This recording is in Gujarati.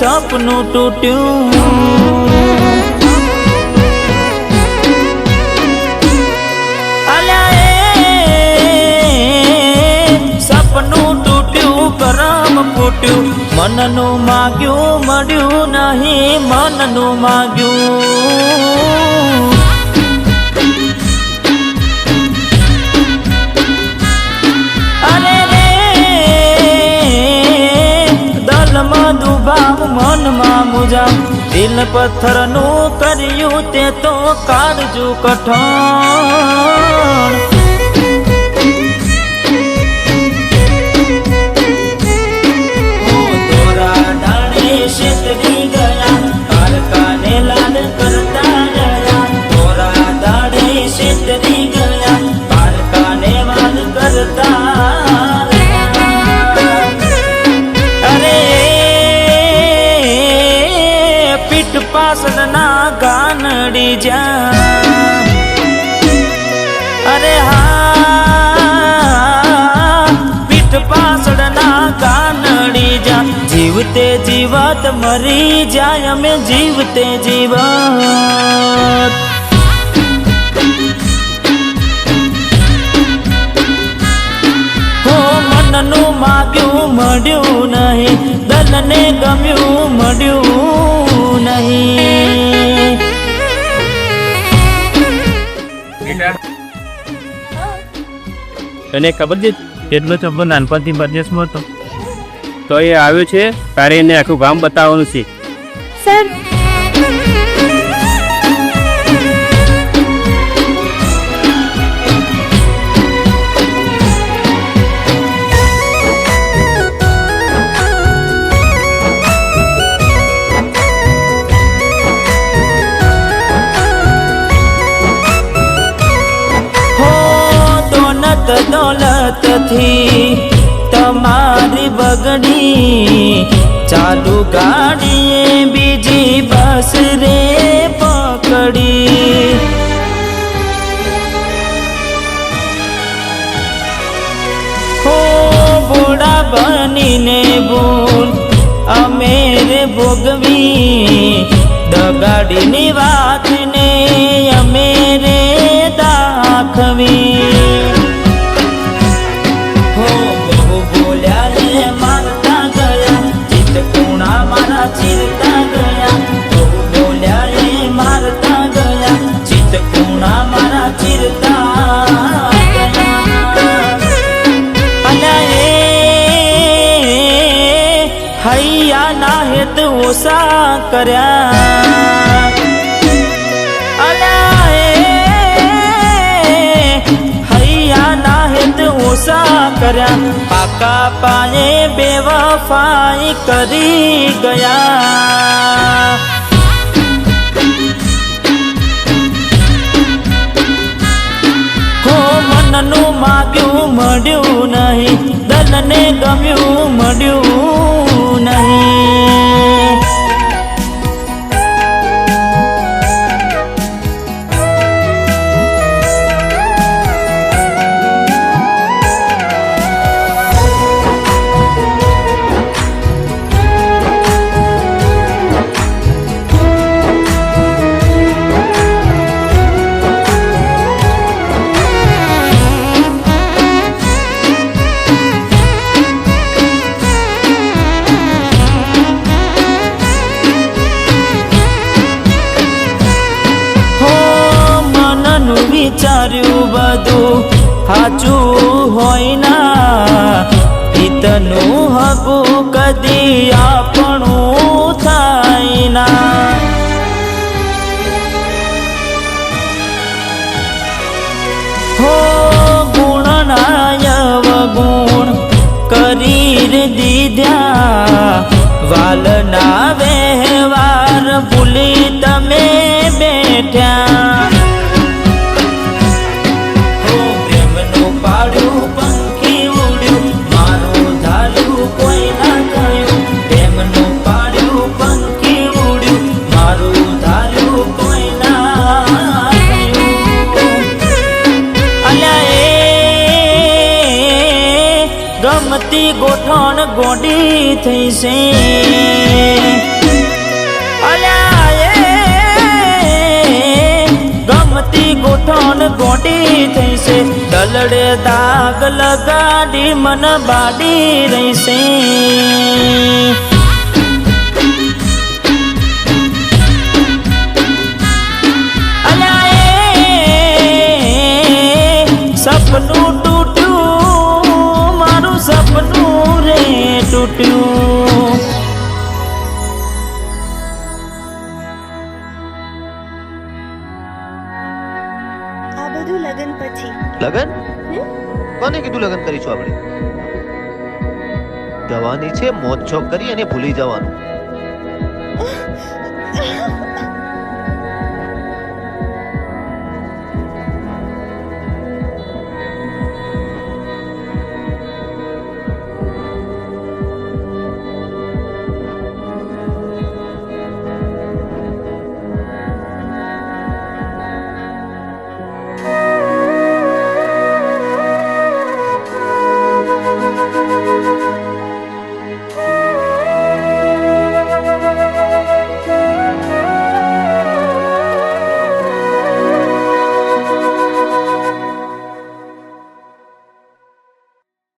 સપનું તૂટ્યું સપનું તૂટ્યું કરમ ફૂટ્યું મનનું માગ્યું મળ્યું નહીં મનનું માગ્યું અરે રે દલમાં દુભાવ મનમાં મુજાવ દિલ પથ્થરનું કર્યું તે તો કાળજુ કઠણ પાસળના ગાનડી જા અરે હા પીઠ પાસળના ગાનડી જા જીવતે જીવત મરી જાય અમે જીવતે જીવત હો મનનું માગ્યું મળ્યું નહીં દલને ગમ્યું મળ્યું નહીં તને ખબર છે કેટલો છોકરો નાનપણથી પરદેશમાં હતો તો એ આવ્યો છે તારે એને આખું ગામ બતાવવાનું છે સર દોલત થી તમારી બગડી ચાલુ ગાડીએ બીજી બસ રે પકડી હો બોડા બનીને ભૂલ અમે રે ભોગવી દગાડીની વાતને અમે રે દાખવી હૈયા ના હેત ઓછા કર્યા હૈયા ના હેત ઓછા કર્યા પાકા પાયે બેવફાઈ કરી ગયા હો મનનું માગ્યું મળ્યું નહીં દલને ગમ્યું મળ્યું નહીં વિચાર્યું બધું સાચું હોય ના હિતનું હકું કદી આપણું થાય ના હો ગુણનાય અવગુણ કરી દીધા વાલના વ્યવહાર ભૂલી તમે બેઠ્યા ગમતી ગોઠણ ગોડી થઈ છે મન ગોડી થઈશે દલડે દાગ લગાડી મન બાડી રહીશે સપનું તૂટ્યું મારું સપનું રે તૂટ્યું આ બધું લગન પછી લગન કોને કીધું લગન કરીશું આપણે જવાની છે મોજ શોખ કરી અને ભૂલી જવાનું